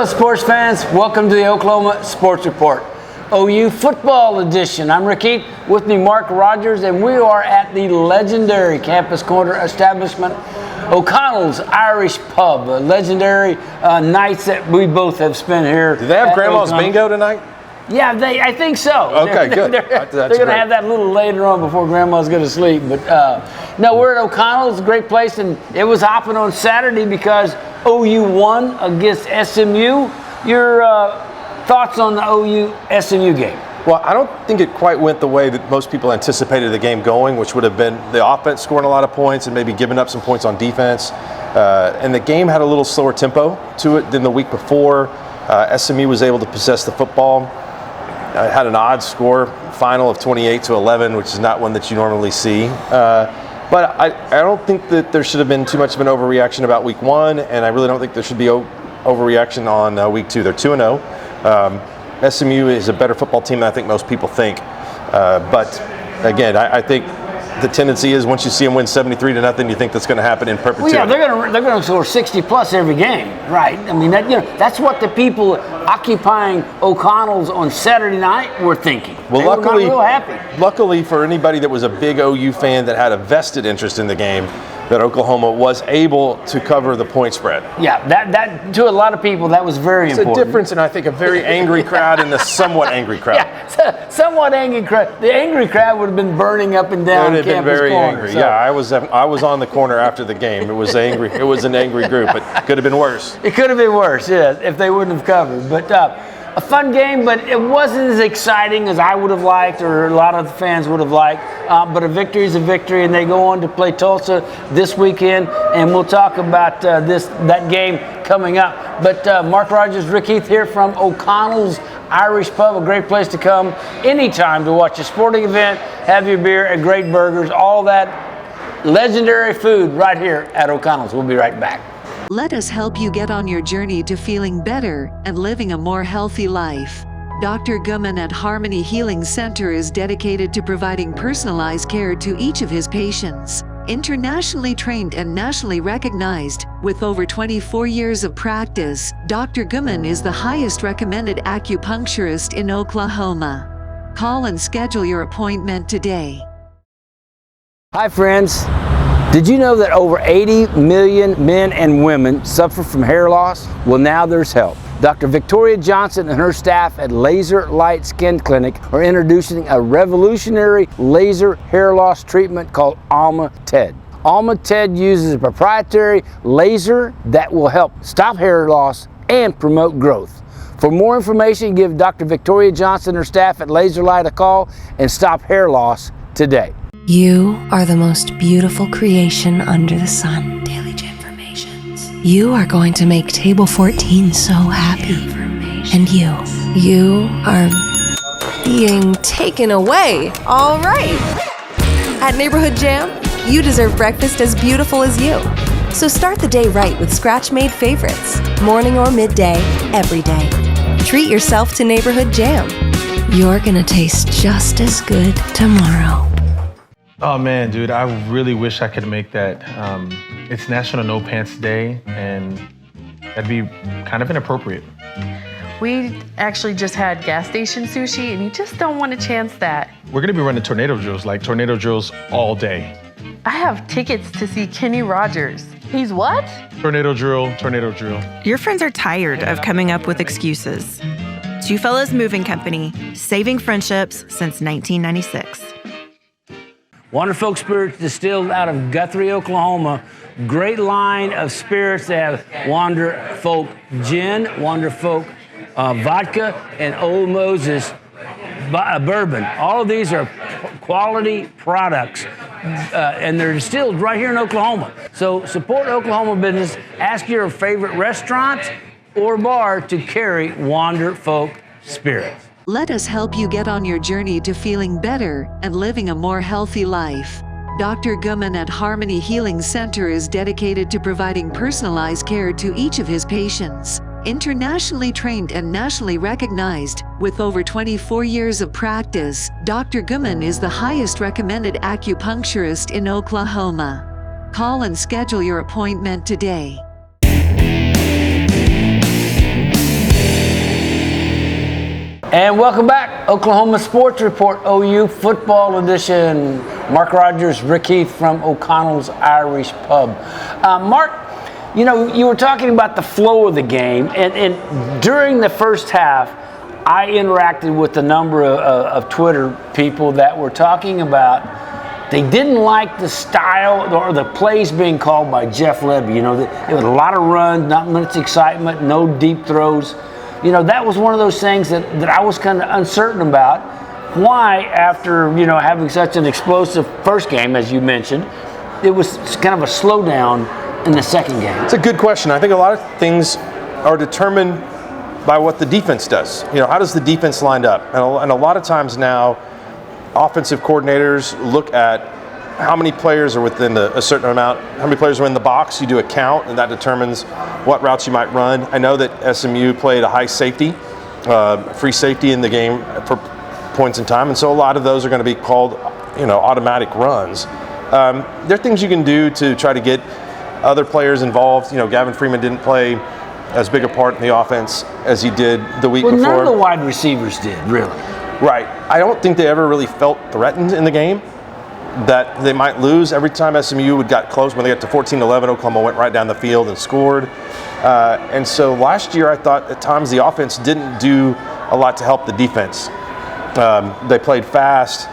Hello, sports fans. Welcome to the Oklahoma Sports Report, OU Football Edition. I'm Heath, with me Mark Rodgers, and we are at the legendary Campus Corner establishment, O'Connell's Irish Pub. Legendary nights that we both have spent here. Do they have Grandma's Bingo tonight? Yeah, I think so. Okay, good. They're going to have that a little later on before Grandma's going to sleep. But no, we're at O'Connell's, a great place, and it was hopping on Saturday because OU won against SMU. Your thoughts on the OU-SMU game? Well, I don't think it quite went the way that most people anticipated the game going, which would have been the offense scoring a lot of points and maybe giving up some points on defense. And the game had a little slower tempo to it than the week before. SMU was able to possess the football. Had an odd score final of 28-11, which is not one that you normally see. But I don't think that there should have been too much of an overreaction about week one, and I really don't think there should be overreaction on week two. They're 2-0. SMU is a better football team than I think most people think. But again, I think the tendency is once you see them win 73-0, you think that's going to happen in perpetuity. Well, yeah, they're going to score 60 plus every game, right? I mean, that's what the people occupying O'Connell's on Saturday night were thinking. Well, luckily, real happy. Luckily for anybody that was a big OU fan that had a vested interest in the game, that Oklahoma was able to cover the point spread. Yeah, that to a lot of people, that was very important. It's a difference in, I think, a very angry crowd and a somewhat angry crowd. Yeah, somewhat angry crowd. The angry crowd would have been burning up and down Campus Corner. It would have been very angry. So. Yeah, I was on the corner after the game. It was angry. It was an angry group. It could have been worse. It could have been worse, yeah, if they wouldn't have covered. But a fun game, but it wasn't as exciting as I would have liked or a lot of the fans would have liked. But a victory is a victory, and they go on to play Tulsa this weekend, and we'll talk about that game coming up. But Mark Rodgers, Heath here from O'Connell's Irish Pub, a great place to come anytime to watch a sporting event, have your beer, and great burgers, all that legendary food right here at O'Connell's. We'll be right back. Let us help you get on your journey to feeling better and living a more healthy life. Dr. Gumman at Harmony Healing Center is dedicated to providing personalized care to each of his patients. Internationally trained and nationally recognized, with over 24 years of practice, Dr. Gumman is the highest recommended acupuncturist in Oklahoma. Call and schedule your appointment today. Hi friends. Did you know that over 80 million men and women suffer from hair loss? Well, now there's help. Dr. Victoria Johnson and her staff at Laser Light Skin Clinic are introducing a revolutionary laser hair loss treatment called Alma-TED. Alma-TED uses a proprietary laser that will help stop hair loss and promote growth. For more information, give Dr. Victoria Johnson and her staff at Laser Light a call and stop hair loss today. You are the most beautiful creation under the sun. Daily Informations. You are going to make Table 14 so happy. And you are being taken away. All right. At Neighborhood Jam, you deserve breakfast as beautiful as you. So start the day right with scratch-made favorites, morning or midday, every day. Treat yourself to Neighborhood Jam. You're gonna taste just as good tomorrow. Oh man, dude, I really wish I could make that. It's National No Pants Day, and that'd be kind of inappropriate. We actually just had gas station sushi, and you just don't want to chance that. We're gonna be running tornado drills all day. I have tickets to see Kenny Rodgers. He's what? Tornado drill. Your friends are tired of coming up with excuses. Two Fellas Moving Company, saving friendships since 1996. Wonderfolk Spirits distilled out of Guthrie, Oklahoma. Great line of spirits. They have Wonderfolk Gin, Wonderfolk Vodka, and Old Moses Bourbon. All of these are quality products, and they're distilled right here in Oklahoma. So support Oklahoma business. Ask your favorite restaurant or bar to carry Wonderfolk Spirits. Let us help you get on your journey to feeling better and living a more healthy life. Dr. Gumman at Harmony Healing Center is dedicated to providing personalized care to each of his patients. Internationally trained and nationally recognized, with over 24 years of practice, Dr. Gumman is the highest recommended acupuncturist in Oklahoma. Call and schedule your appointment today. And welcome back, Oklahoma Sports Report, OU Football Edition. Mark Rodgers, Rick Heath from O'Connell's Irish Pub. Mark, you know, you were talking about the flow of the game, and during the first half, I interacted with a number of Twitter people that were talking about they didn't like the style or the plays being called by Jeff Lebby. You know, it was a lot of runs, not much excitement, no deep throws. You know, that was one of those things that I was kind of uncertain about. Why, after, you know, having such an explosive first game, as you mentioned, it was kind of a slowdown in the second game? It's a good question. I think a lot of things are determined by what the defense does. You know, how does the defense line up? And a lot of times now, offensive coordinators look at how many players are within a certain amount, how many players are in the box. You do a count, and that determines what routes you might run. I know that SMU played a high safety, free safety in the game for points in time, and so a lot of those are going to be called, you know, automatic runs. There are things you can do to try to get other players involved. You know, Gavin Freeman didn't play as big a part in the offense as he did the week before. None of the wide receivers did, really. Right. I don't think they ever really felt threatened in the game, that they might lose. Every time SMU got close, when they got to 14-11, Oklahoma went right down the field and scored. And so last year, I thought at times the offense didn't do a lot to help the defense. They played fast.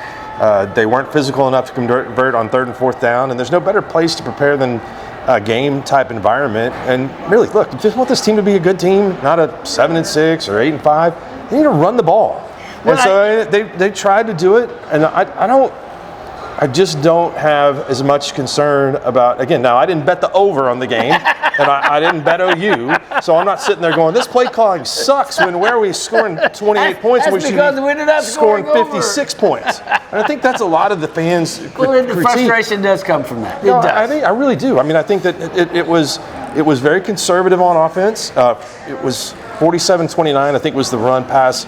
They weren't physical enough to convert on 3rd and 4th down. And there's no better place to prepare than a game-type environment. And really, look, if you just want this team to be a good team, not a 7-6 or 8-5, they need to run the ball. Well, and so they tried to do it, and I just don't have as much concern about, again, now I didn't bet the over on the game, and I didn't bet OU, so I'm not sitting there going, this play calling sucks where are we scoring 28 points when we should be scoring 56 points. And I think that's a lot of the fans' critique. The frustration does come from that. No, I really do. I mean, I think that it was very conservative on offense. It was 47-29, I think, was the run-pass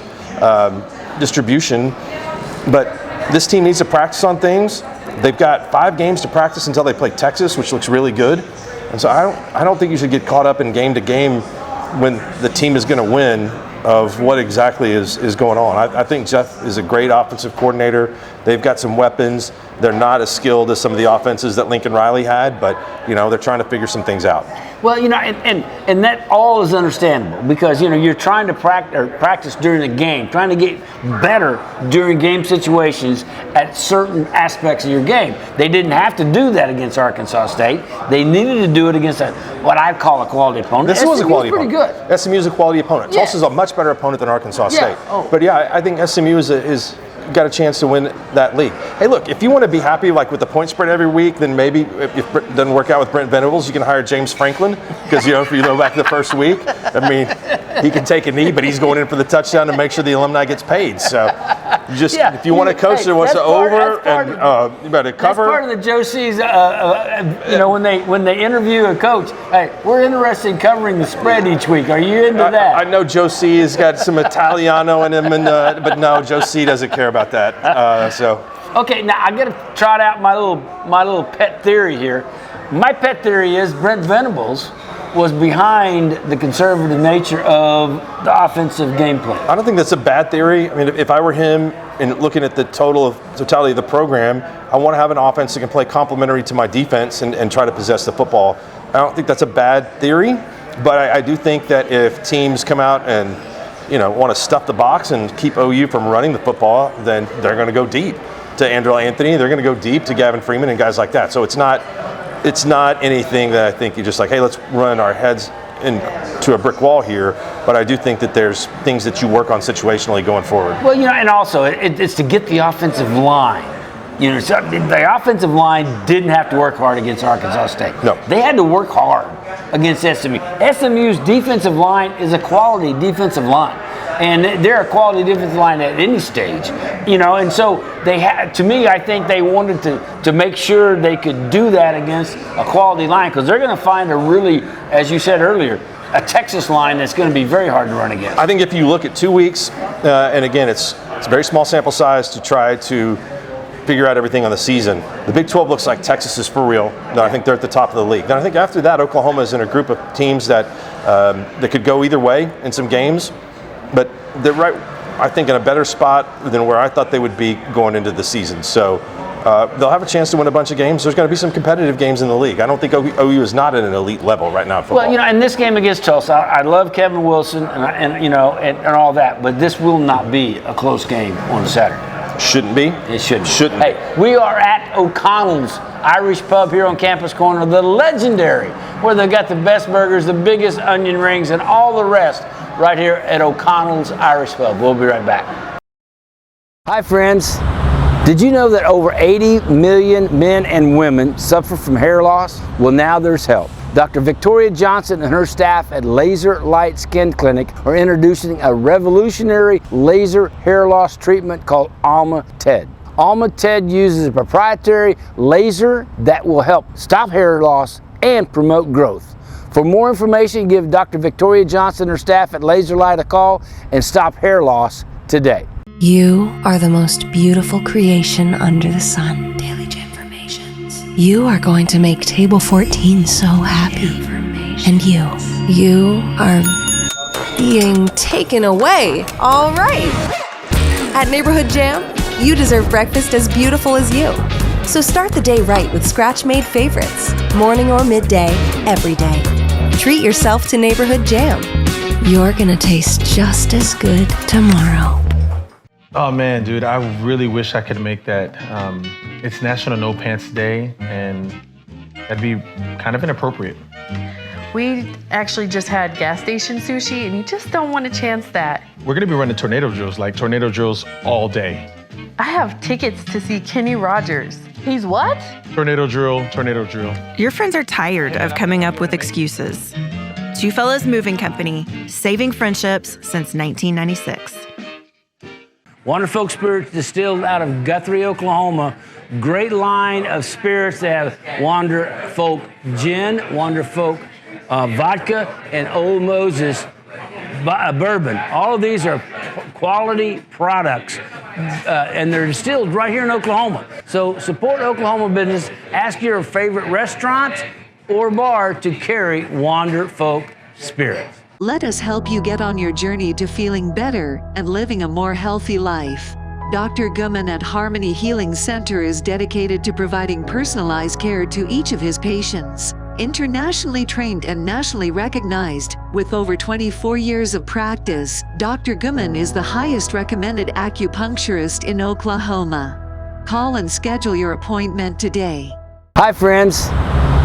distribution. But this team needs to practice on things. They've got 5 games to practice until they play Texas, which looks really good. And so I don't think you should get caught up in game to game when the team is going to win of what exactly is going on. I think Jeff is a great offensive coordinator. They've got some weapons. They're not as skilled as some of the offenses that Lincoln Riley had, but, you know, they're trying to figure some things out. Well, you know, and that all is understandable because, you know, you're trying to practice during the game, trying to get better during game situations at certain aspects of your game. They didn't have to do that against Arkansas State. They needed to do it against what I call a quality opponent. This was a quality pretty opponent. Good. SMU is a quality opponent. Tulsa's a much better opponent than Arkansas State. Oh. But yeah, I think SMU is got a chance to win that league. Hey, look, if you want to be happy like with the point spread every week, then maybe if it doesn't work out with Brent Venables, you can hire James Franklin because, you know, if you go back to the first week, I mean, he can take a knee, but he's going in for the touchdown to make sure the alumni gets paid. So you just if you want to coach that wants to over and you better cover. That's part of the Joe C's, you know, when they interview a coach, hey, we're interested in covering the spread each week. Are you into that? I know Joe C has got some Italiano in him, but no, Joe C doesn't care about that. Okay, now I got to trot out my little pet theory here. My pet theory is Brent Venables was behind the conservative nature of the offensive game plan. I don't think that's a bad theory. I mean, if I were him and looking at the totality of the program, I want to have an offense that can play complementary to my defense and try to possess the football. I don't think that's a bad theory, but I do think that if teams come out and, you know, want to stuff the box and keep OU from running the football, then they're going to go deep to Andrew Anthony. They're going to go deep to Gavin Freeman and guys like that. So it's not anything that I think you're just like, hey, let's run our heads into a brick wall here. But I do think that there's things that you work on situationally going forward. Well, you know, and also it's to get the offensive line. You know, so the offensive line didn't have to work hard against Arkansas State. No. They had to work hard against SMU. SMU's defensive line is a quality defensive line. And they're a quality defensive line at any stage, you know, and so they had, to me, I think they wanted to make sure they could do that against a quality line because they're going to find a really, as you said earlier, a Texas line that's going to be very hard to run against. I think if you look at 2 weeks, and again, it's a very small sample size to try to figure out everything on the season. The Big 12 looks like Texas is for real. No, I think they're at the top of the league. Then I think after that, Oklahoma is in a group of teams that could go either way in some games. But they're right. I think, in a better spot than where I thought they would be going into the season. So they'll have a chance to win a bunch of games. There's going to be some competitive games in the league. I don't think OU is not at an elite level right now in football. Well, in this game against Tulsa, I love Kevin Wilson and all that, but this will not be a close game on Saturday. Shouldn't be. It shouldn't. Shouldn't. Hey, we are at O'Connell's Irish Pub here on Campus Corner, the legendary, where they got the best burgers, the biggest onion rings, and all the rest right here at O'Connell's Irish Pub. We'll be right back. Hi, friends. Did you know that over 80 million men and women suffer from hair loss? Well, now there's help. Dr. Victoria Johnson and her staff at Laser Light Skin Clinic are introducing a revolutionary laser hair loss treatment called Alma-Ted. Alma-Ted uses a proprietary laser that will help stop hair loss and promote growth. For more information, give Dr. Victoria Johnson and her staff at Laser Light a call and stop hair loss today. You are the most beautiful creation under the sun. Daily Informations. You are going to make Table 14 so happy. And you are being taken away. All right. At Neighborhood Jam, you deserve breakfast as beautiful as you. So start the day right with scratch-made favorites, morning or midday, every day. Treat yourself to Neighborhood Jam. You're gonna taste just as good tomorrow. Oh man, dude, I really wish I could make that. It's National No Pants Day, and that'd be kind of inappropriate. We actually just had gas station sushi, and you just don't want to chance that. We're gonna be running tornado drills all day. I have tickets to see Kenny Rodgers. He's what? Tornado drill. Your friends are tired of coming up with excuses. Two Fellas Moving Company, saving friendships since 1996. Wander Folk Spirits distilled out of Guthrie, Oklahoma. Great line of spirits. They have Wander Folk Gin, Wander Folk Vodka, and Old Moses Bourbon. All of these are quality products, and they're distilled right here in Oklahoma. So support Oklahoma business. Ask your favorite restaurant or bar to carry Wander Folk Spirits. Let us help you get on your journey to feeling better and living a more healthy life. Dr. Gumman at Harmony Healing Center is dedicated to providing personalized care to each of his patients. Internationally trained and nationally recognized, with over 24 years of practice, Dr. Gumman is the highest recommended acupuncturist in Oklahoma. Call and schedule your appointment today. Hi, friends.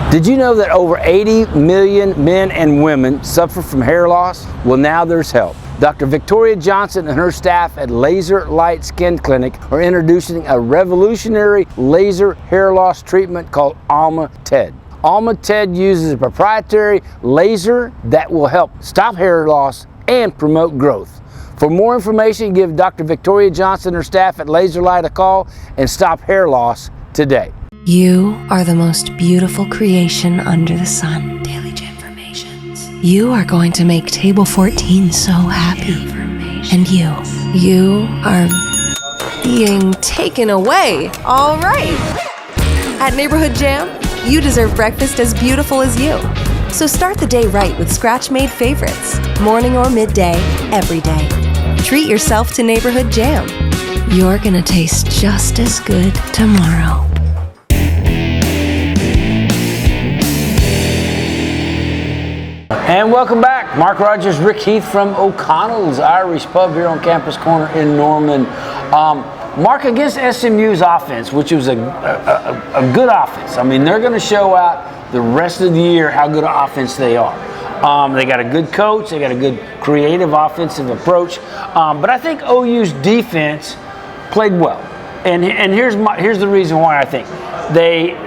Did you know that over 80 million men and women suffer from hair loss? Well, now there's help. Dr. Victoria Johnson and her staff at Laser Light Skin Clinic are introducing a revolutionary laser hair loss treatment called Alma-Ted. Alma-Ted uses a proprietary laser that will help stop hair loss and promote growth. For more information, give Dr. Victoria Johnson and her staff at Laser Light a call and stop hair loss today. You are the most beautiful creation under the sun. Daily Informations. You are going to make Table 14 so happy. And you are being taken away. All right. At Neighborhood Jam, you deserve breakfast as beautiful as you. So start the day right with scratch-made favorites, morning or midday, every day. Treat yourself to Neighborhood Jam. You're gonna taste just as good tomorrow. And welcome back. Mark Rodgers, Rick Heath from O'Connell's Irish Pub here on Campus Corner in Norman. Mark, against SMU's offense, which was a good offense. I mean, they're going to show out the rest of the year how good an offense they are. They got a good coach. They got a good creative offensive approach. But I think OU's defense played well. And here's the reason why I think.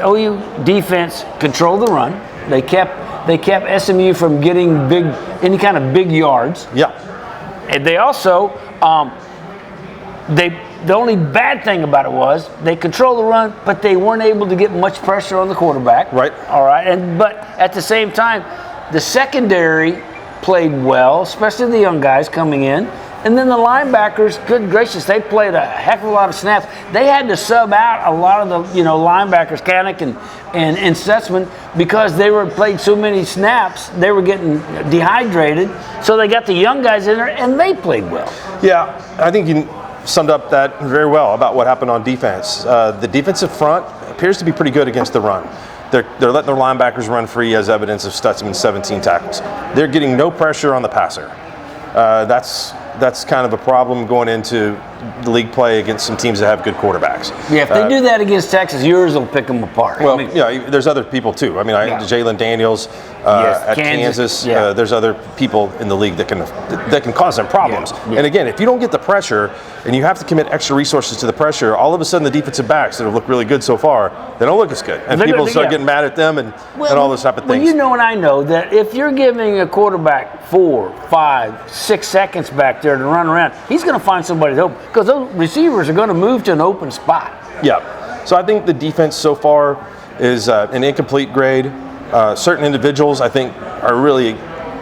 OU defense controlled the run. They kept SMU from getting any kind of big yards. Yeah. And they also, the only bad thing about it was they controlled the run, but they weren't able to get much pressure on the quarterback. Right. All right. But at the same time, the secondary played well, especially the young guys coming in. And then the linebackers, good gracious, they played a heck of a lot of snaps. They had to sub out a lot of the linebackers, Kanik and Stutzman, because they were played so many snaps, they were getting dehydrated. So they got the young guys in there, and they played well. Yeah, I think you summed up that very well about what happened on defense. The defensive front appears to be pretty good against the run. They're letting their linebackers run free, as evidence of Stutzman's 17 tackles. They're getting no pressure on the passer. That's kind of a problem going into the league play against some teams that have good quarterbacks. Yeah, if they do that against Texas, yours will pick them apart. Well, there's other people too. I mean, Jalen Daniels at Kansas. There's other people in the league that can cause them problems. And again, if you don't get the pressure and you have to commit extra resources to the pressure, all of a sudden the defensive backs that have looked really good so far, they don't look as good, and people start getting mad at them and all those type of things. Well, you know, and I know that if you're giving a quarterback 4, 5, 6 seconds back there to run around, he's going to find somebody to open, because those receivers are going to move to an open spot. Yeah. So I think the defense so far is an incomplete grade. Certain individuals, I think, are really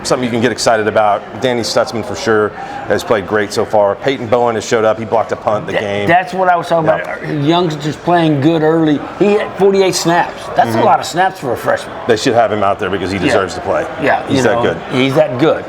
something you can get excited about. Danny Stutzman, for sure, has played great so far. Peyton Bowen has showed up. He blocked a punt in the game. That's what I was talking about. Youngsters playing good early. He had 48 snaps. That's a lot of snaps for a freshman. They should have him out there because he deserves to play. Yeah. He's that good. He's that good.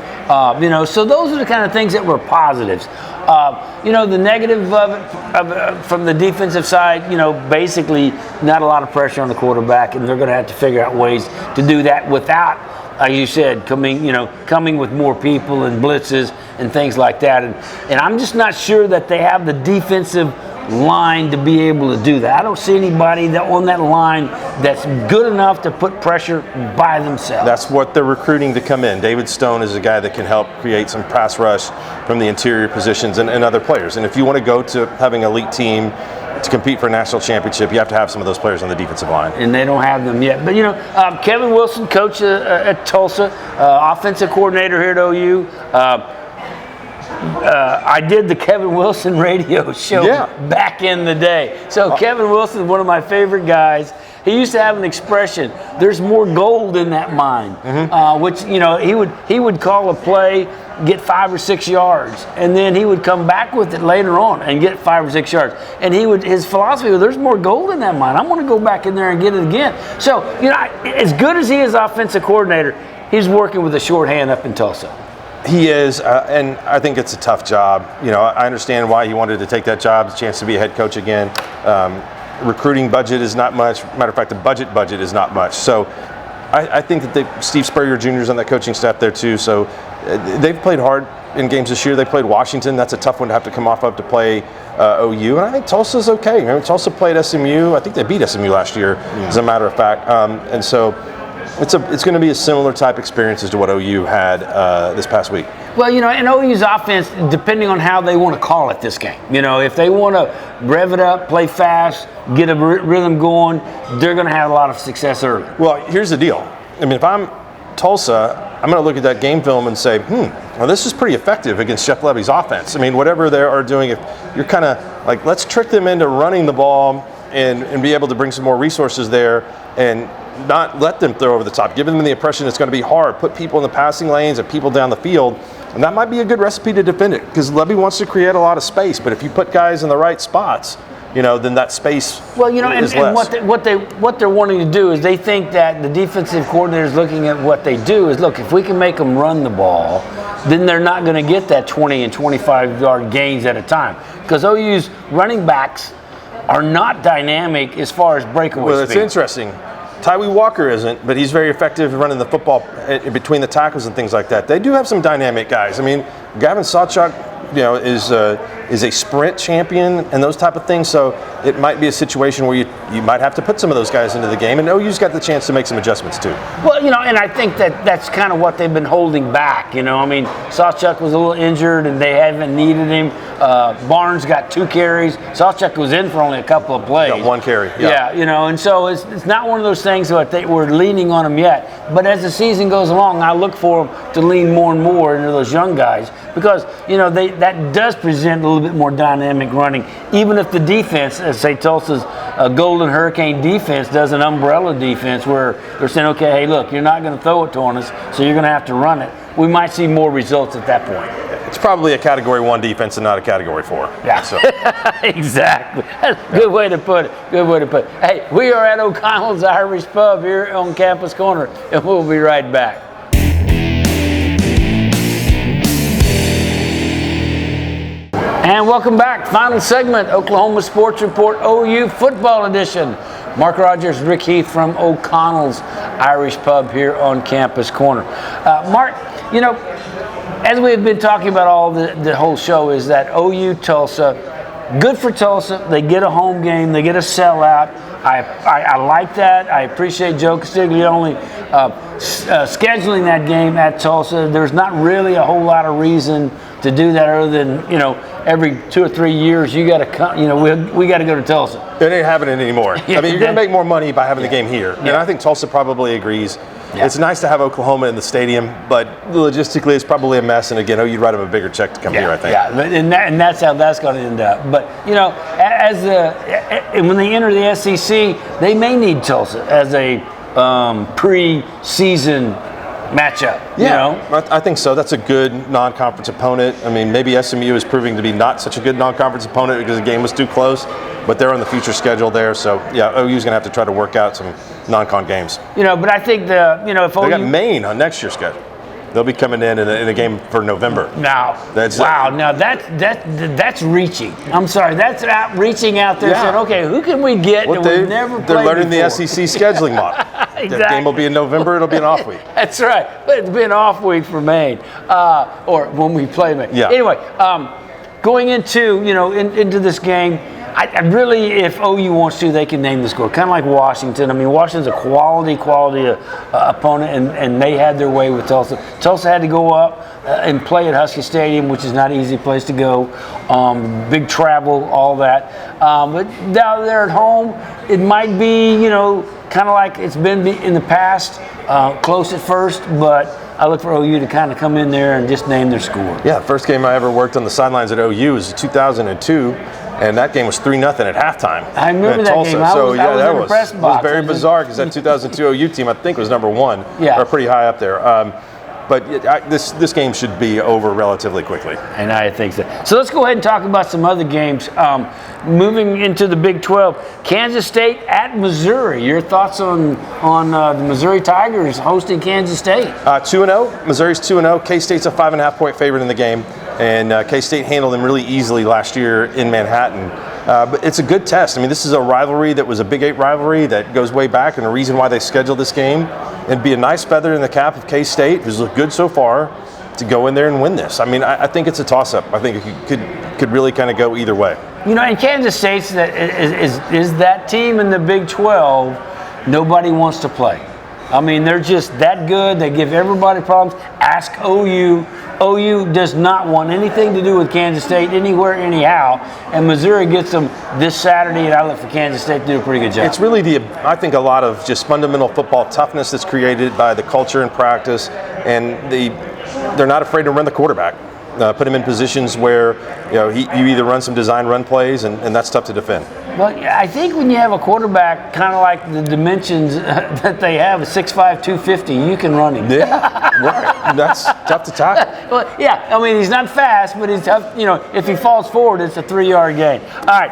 So those are the kind of things that were positives. The negative of it, from the defensive side, basically not a lot of pressure on the quarterback, and they're going to have to figure out ways to do that without, like you said, coming with more people and blitzes and things like that. And I'm just not sure that they have the defensive line to be able to do that. I don't see anybody on that line that's good enough to put pressure by themselves. That's what they're recruiting to come in. David Stone is a guy that can help create some pass rush from the interior positions and other players. And if you want to go to having an elite team to compete for a national championship, you have to have some of those players on the defensive line. And they don't have them yet. But, Kevin Wilson, coach at Tulsa, offensive coordinator here at OU. I did the Kevin Wilson radio show back in the day. So Kevin Wilson is one of my favorite guys. He used to have an expression, there's more gold in that mine, which, he would call a play, get 5 or 6 yards, and then he would come back with it later on and get 5 or 6 yards. And his philosophy was, there's more gold in that mine. I'm going to go back in there and get it again. So, as good as he is offensive coordinator, he's working with a shorthand up in Tulsa. He is, and I think it's a tough job. I understand why he wanted to take that job, the chance to be a head coach again. Recruiting budget is not much. Matter of fact, the budget is not much. So I think that Steve Spurrier Jr. is on that coaching staff there too. So they've played hard in games this year. They played Washington. That's a tough one to have to come off of to play OU. And I think Tulsa's okay. Tulsa played SMU. I think they beat SMU last year, as a matter of fact. And so it's going to be a similar type experience as to what OU had this past week. Well, and OU's offense, depending on how they want to call it this game. If they want to rev it up, play fast, get a rhythm going, they're going to have a lot of success early. Well, here's the deal. If I'm Tulsa, I'm going to look at that game film and say, well, this is pretty effective against Jeff Levy's offense. Whatever they are doing, if you're kind of like, let's trick them into running the ball and be able to bring some more resources there and not let them throw over the top, giving them the impression it's going to be hard, put people in the passing lanes and people down the field, and that might be a good recipe to defend it, because Levy wants to create a lot of space, but if you put guys in the right spots, then that space is less. And what they're wanting to do is they think that the defensive coordinator is looking at what they do is, look, if we can make them run the ball, then they're not going to get that 20 and 25-yard gains at a time, because OU's running backs are not dynamic as far as breakaway speed. Well, it's interesting. Tyree Walker isn't, but he's very effective running the football between the tackles and things like that. They do have some dynamic guys. Gavin Sawchuk, is a sprint champion and those type of things. So it might be a situation where you might have to put some of those guys into the game, and OU's got the chance to make some adjustments too. Well, and I think that's kind of what they've been holding back. Sawchuk was a little injured and they haven't needed him. Barnes got 2 carries. Sawchuk was in for only a couple of plays. Got 1 carry. Yeah, and so it's not one of those things that we're leaning on him yet. But as the season goes along, I look for them to lean more and more into those young guys, because that does present a little bit more dynamic running, even if the defense, as say Tulsa's Golden Hurricane defense, does an umbrella defense where they're saying, okay, hey, look, you're not going to throw it on us, so you're going to have to run it. We might see more results at that point. it's probably a Category 1 defense and not a Category 4. Yeah, So. exactly. Good way to put it. Good way to put it. Hey, we are at O'Connell's Irish Pub here on Campus Corner, and we'll be right back. And welcome back. Final segment, Oklahoma Sports Report OU Football Edition. Mark Rodgers, Rick Heath from O'Connell's Irish Pub here on Campus Corner. Mark, you know, as we've been talking about all the whole show, is that OU Tulsa, good for Tulsa. They get a home game. They get a sellout. I like that. I appreciate Joe Castiglione scheduling that game at Tulsa. There's not really a whole lot of reason to do that other than, you know, every 2 or 3 years you got to come, you know, we got to go to Tulsa. It ain't happening anymore. I mean, you're going to make more money by having the game here. And I think Tulsa probably agrees. Yeah. It's nice to have Oklahoma in the stadium, but logistically it's probably a mess. And again, you'd write them a bigger check to come here, I think. Yeah, and that's how that's going to end up. But, you know, when they enter the SEC, they may need Tulsa as a pre-season matchup. Yeah, you know? I think so. That's a good non-conference opponent. I mean, maybe SMU is proving to be not such a good non-conference opponent because the game was too close, but they're on the future schedule there. So, yeah, OU's going to have to try to work out some non-con games. You know, but I think if OU... They got Maine on next year's schedule. They'll be coming in a game for November. Now, that's reaching. I'm sorry, that's reaching out there saying, okay, who can we get that we've never played They're learning before? the SEC scheduling model. Exactly. The game will be in November. It'll be an off week. That's right. But it's been an off week for Maine, or when we play Maine. Yeah. Anyway, going into this game, I really, if OU wants to, they can name the score. Kind of like Washington. I mean, Washington's a quality opponent, and they had their way with Tulsa. Tulsa had to go up and play at Husky Stadium, which is not an easy place to go. Big travel, all that. But down there at home, it might be, kind of like it's been in the past, close at first, but I look for OU to kind of come in there and just name their score. Yeah, first game I ever worked on the sidelines at OU was 2002. And that game was 3-0 at halftime. I remember that Tulsa. game. I was in the press box. It was very bizarre because that 2002 OU team, I think, was number 1. Yeah. Or pretty high up there. But this game should be over relatively quickly. And I think so. So let's go ahead and talk about some other games. Moving into the Big 12, Kansas State at Missouri. Your thoughts on the Missouri Tigers hosting Kansas State? 2-0. Missouri's 2-0. K-State's a 5.5-point favorite in the game. And K-State handled them really easily last year in Manhattan. But it's a good test. I mean, this is a rivalry that was a Big 8 rivalry that goes way back, and the reason why they scheduled this game. It'd be a nice feather in the cap of K-State, who's looked good so far, to go in there and win this. I mean, I think it's a toss-up. I think it could really kind of go either way. And Kansas State's is that team in the Big 12 nobody wants to play. I mean, they're just that good. They give everybody problems. Ask OU. OU does not want anything to do with Kansas State anywhere, anyhow. And Missouri gets them this Saturday, and I look for Kansas State to do a pretty good job. It's really I think a lot of just fundamental football toughness that's created by the culture and practice, and they're not afraid to run the quarterback. Put him in positions where you either run some design run plays, and that's tough to defend. Well, I think when you have a quarterback kind of like the dimensions that they have, 6'5", 250, you can run him. Yeah, right. That's tough to tackle. Well, yeah, I mean, he's not fast, but he's tough. If he falls forward, it's a 3-yard gain. All right,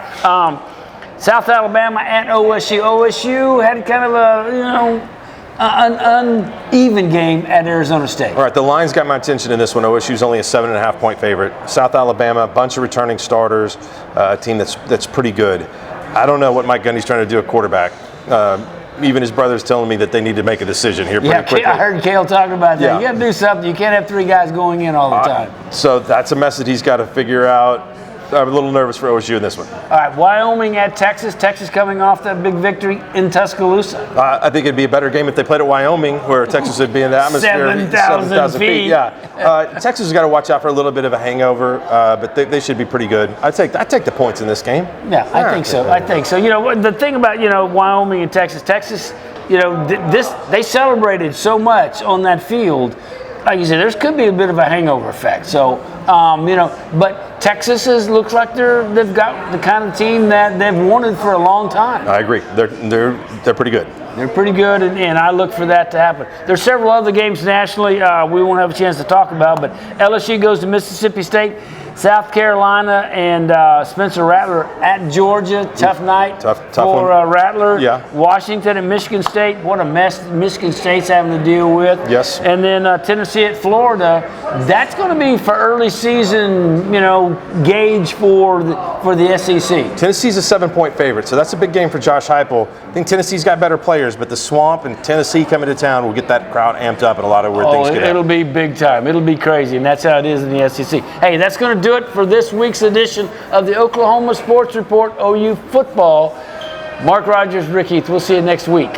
South Alabama at OSU. OSU had kind of a, an uneven game at Arizona State. All right, the line's got my attention in this one. OSU's only a 7.5-point favorite. South Alabama, a bunch of returning starters, a team that's pretty good. I don't know what Mike Gundy's trying to do at quarterback. Even his brother's telling me that they need to make a decision here pretty quickly. I heard Cale talking about that. Yeah. You got to do something. You can't have 3 guys going in all the time. So that's a mess that he's got to figure out. I'm a little nervous for OSU in this one. All right, Wyoming at Texas. Texas coming off that big victory in Tuscaloosa. I think it'd be a better game if they played at Wyoming, where Texas would be in the atmosphere. 7,000 feet. Yeah. Texas has got to watch out for a little bit of a hangover, but they should be pretty good. I take the points in this game. Yeah, I think so. The thing about Wyoming and Texas, they celebrated so much on that field. Like you said, there could be a bit of a hangover effect. So, but Texas looks like they've got the kind of team that they've wanted for a long time. I agree. They're pretty good. They're pretty good, and I look for that to happen. There's several other games nationally we won't have a chance to talk about, but LSU goes to Mississippi State, South Carolina, and Spencer Rattler at Georgia. Tough night for Rattler. Yeah. Washington and Michigan State. What a mess Michigan State's having to deal with. Yes. And then Tennessee at Florida. That's going to be for early season, gauge for the SEC. Tennessee's a 7-point favorite, so that's a big game for Josh Heupel. I think Tennessee's got better players, but the Swamp and Tennessee coming to town will get that crowd amped up and a lot of weird things get it'll be big time. It'll be crazy, and that's how it is in the SEC. Hey, that's going to do it for this week's edition of the Oklahoma Sports Report OU Football. Mark Rodgers, Rick Heath. We'll see you next week.